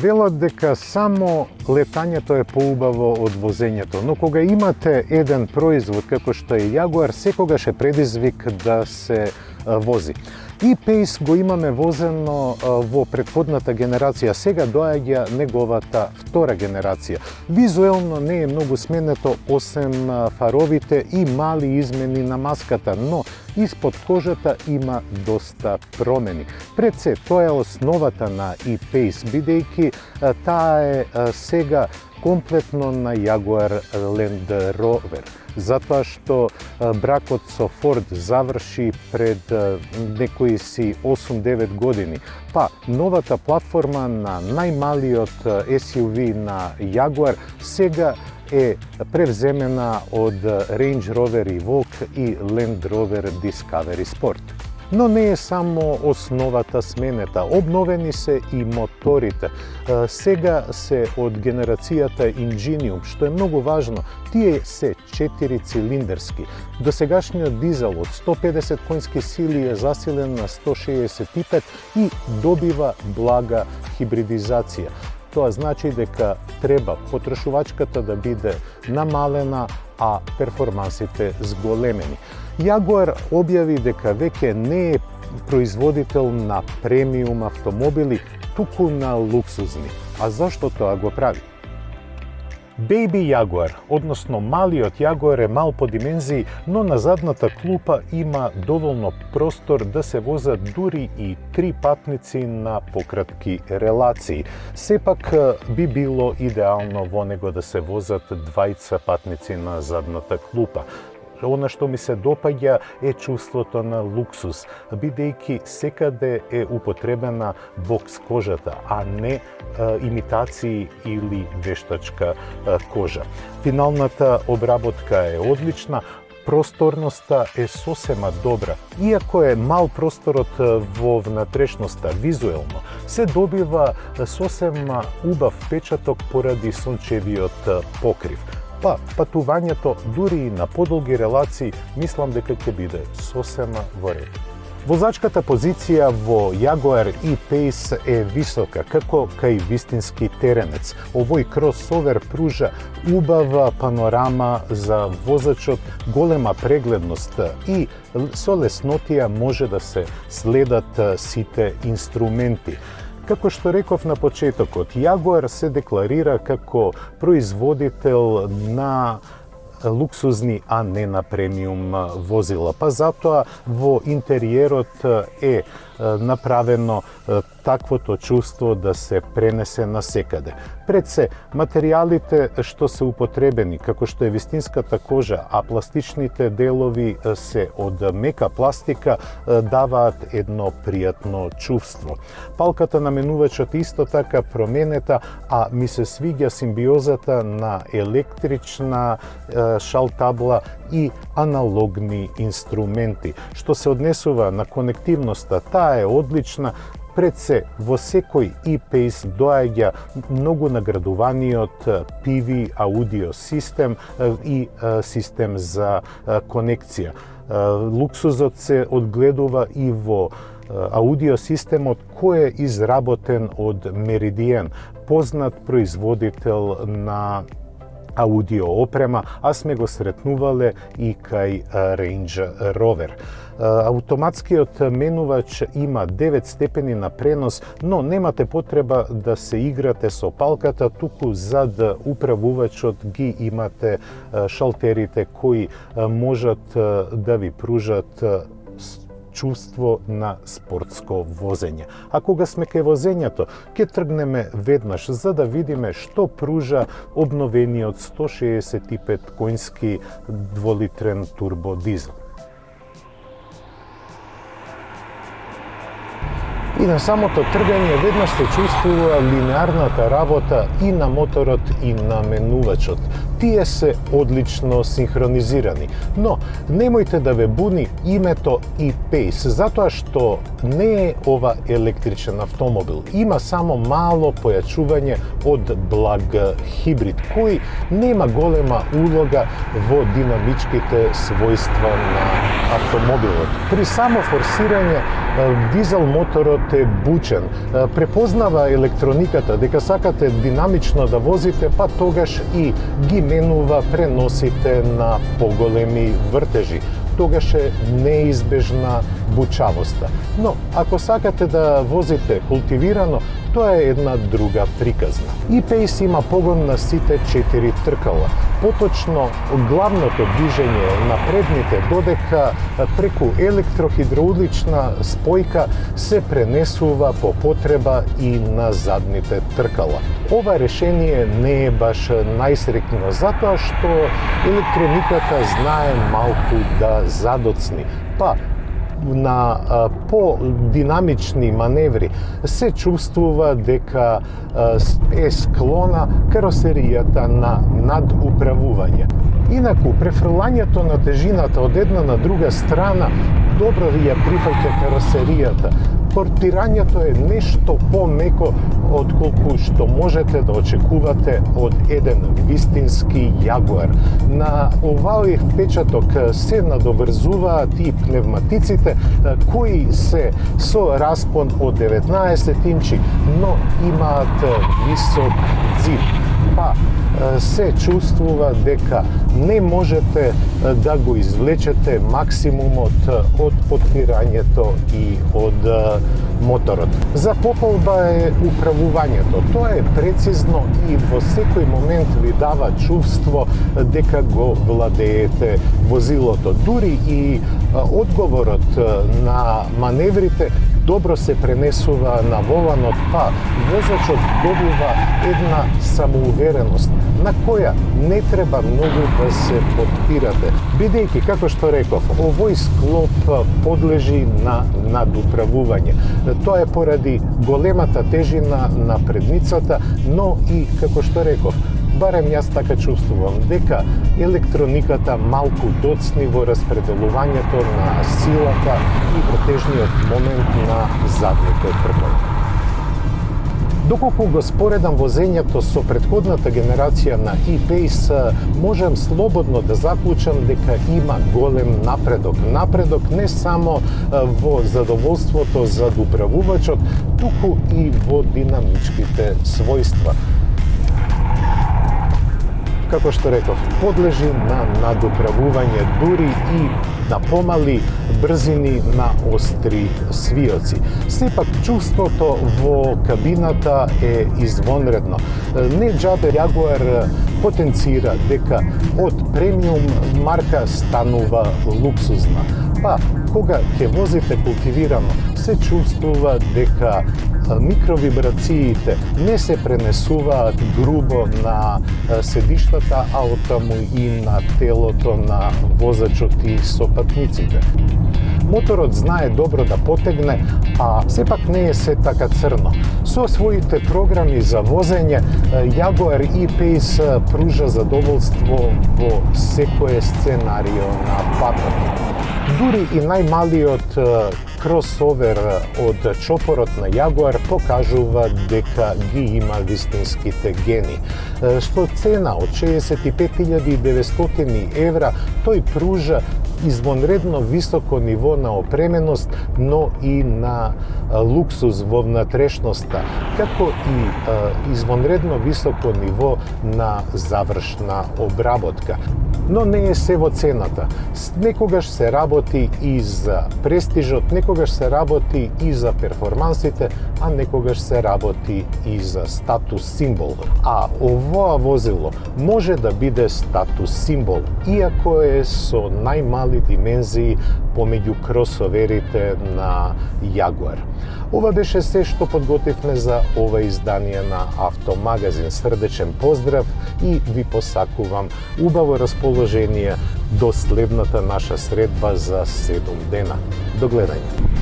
Велат дека само летањето е поубаво од возењето, но кога имате еден производ како што е Jaguar, секогаш е предизвик да се вози. И Pace го имаме возено во претходната генерација, сега доаѓа неговата втора генерација. Визуелно не е многу сменето осем фаровите и мали измени на маската, но испод кожата има доста промени. Пред се, тоа е основата на E-Pace, бидејќи таа е сега комплетно на Jaguar Land Rover. Затоа што бракот со Ford заврши пред некои си 8-9 години. Па, новата платформа на најмалиот SUV на Jaguar сега е превземена од Range Rover Evoque и Land Rover Discovery Sport. Но не е само основата сменета, обновени се и моторите. Сега се од генерацијата Ingenium, што е многу важно, тие се 4-цилиндерски. Досегашниот дизел од 150 конски сили е засилен на 165 и добива блага хибридизација. Тоа значи дека треба потрошувачката да биде намалена, а перформансите зголемени. Jaguar објави дека веќе не е производител на премиум автомобили, туку на луксузни. А зашто тоа го прави? Baby Jaguar, односно малиот Jaguar е мал по димензии, но на задната клупа има доволно простор да се возат дури и 3 патници на пократки релации. Сепак би било идеално во него да се возат двајца патници на задната клупа. Она што ми се допаѓа е чувството на луксус, бидејќи секаде е употребена бокс кожата, а не имитации или вештачка кожа. Финалната обработка е одлична, просторноста е сосема добра. Иако е мал просторот во внатрешноста визуелно, се добива сосема убав печаток поради сончевиот покрив. Па, патувањето дури и на подолги релации, мислам дека ќе биде сосема во ред. Возачката позиција во Jaguar E-Pace е висока, како кај вистински теренец. Овој кросовер пружа убава панорама за возачот, голема прегледност и со леснотија може да се следат сите инструменти. Како што реков на почетокот, Jaguar се декларира како производител на луксузни, а не на премиум возила. Па затоа во интериерот е направено таквото чувство да се пренесе на секаде. Пред се, материјалите што се употребени, како што е вистинската кожа, а пластичните делови се од мека пластика, даваат едно пријатно чувство. Палката на менувачот исто така променета, а ми се свиѓа симбиозата на електрична шалтабла и аналогни инструменти. Што се однесува на конективноста, таа е одлична. Пред се, во секој E-Pace доаѓа многу наградуваниот PV аудио систем и систем за конекција. Луксузот се одгледува и во аудио системот кој е изработен од Meridian, познат производител на аудио опрема, а сме го сретнувале и кај Range Rover. Автоматскиот менувач има 9 степени на пренос, но немате потреба да се играте со палката, туку зад управувачот ги имате шалтерите кои можат да ви пружат чувство на спортско возење. А кога сме кај возењето, ќе тргнеме веднаш за да видиме што пружа обновениот 165 конски дволитрен турбо дизел. И на самото тргање веднаш се чувствува линеарната работа и на моторот и на менувачот. Тие се одлично синхронизирани, но немојте да ве буни името E-Pace, затоа што не е ова електричен автомобил. Има само мало појачување од благ хибрид, кој нема голема улога во динамичките својства на автомобилот. При само форсирање дизел моторот е бучен. Препознава електрониката дека сакате динамично да возите, па тогаш и ги менува преносите на поголеми вртежи. Тогаш е неизбежна бучавоста. Но ако сакате да возите култивирано, тоа е една друга приказна. E-Pace има погон на сите 4 тркала. Поточно, главното движење на предните, додека преку електрохидроудлична спојка се пренесува по потреба и на задните тркала. Ова решение не е баш најсрекно, затоа што електрониката знае малку да задоцни. Па, на по-динамични маневри се чувствува дека е склона каросеријата на надуправување. Инаку, префрлањето на тежината од една на друга страна добро ја прифаќа каросеријата. Портирањето е нешто помеко отколку што можете да очекувате од еден вистински Јагуар. На овој впечаток се надоврзуваат и пневматиците кои се со распон од 19 инчи, но имаат висок ѕид. Па се чувствува дека не можете да го извлечете максимумот од потпирањето и од моторот. За пофалба е управувањето. Тоа е прецизно и во секој момент ви дава чувство дека го владеете возилото. Дури и одговорот на маневрите добро се пренесува на воланот, па возачот добива една самоувереност на која не треба многу да се подпирате, бидејќи, како што реков, овој склоп подлежи на надуправување. Тоа е поради големата тежина на предницата, но и, како што реков, барем јас така чувствувам, дека електрониката малку доцни во распределувањето на силата и потежниот момент на задните тркала. Доколку го споредам возењето со претходната генерација на E-Pace, можем слободно да заклучам дека има голем напредок. Напредок не само во задоволството за управувачот, туку и во динамичките својства. Како што реков, подлежи на надуправување, дури и на помали брзини на остри свиоци. Сепак чувството во кабината е извонредно. Не џабе Јагуар потенцира дека од премиум марка станува луксузна. Па, кога ќе возите култивирано, се чувствува дека микровибрациите не се пренесуваат грубо на седиштата, а оттаму и на телото на возачот и сопатниците. Моторот знае добро да потегне, а сепак не е се така црно. Со своите програми за возење, Јагуар E-Pace пружа задоволство во секое сценарио на патот. Дури и најмалиот кросовер од чопорот на Јагуар покажува дека ги има вистинските гени. Што цена од 65.900 евра, тој пружа извонредно високо ниво на опременост, но и на луксуз во внатрешноста, како и извонредно високо ниво на завршна обработка. Но не е се во цената. Некогаш се работи и за престижот, некогаш се работи и за перформансите, а некогаш се работи и за статус символ. А овоа возило може да биде статус символ, иако е со најмали димензии помеѓу кросоверите на Јагуар. Ова беше се што подготвивме за ова издание на Автомагазин. Срдечен поздрав и ви посакувам убаво расположение до следната наша средба за 7 дена. До гледање.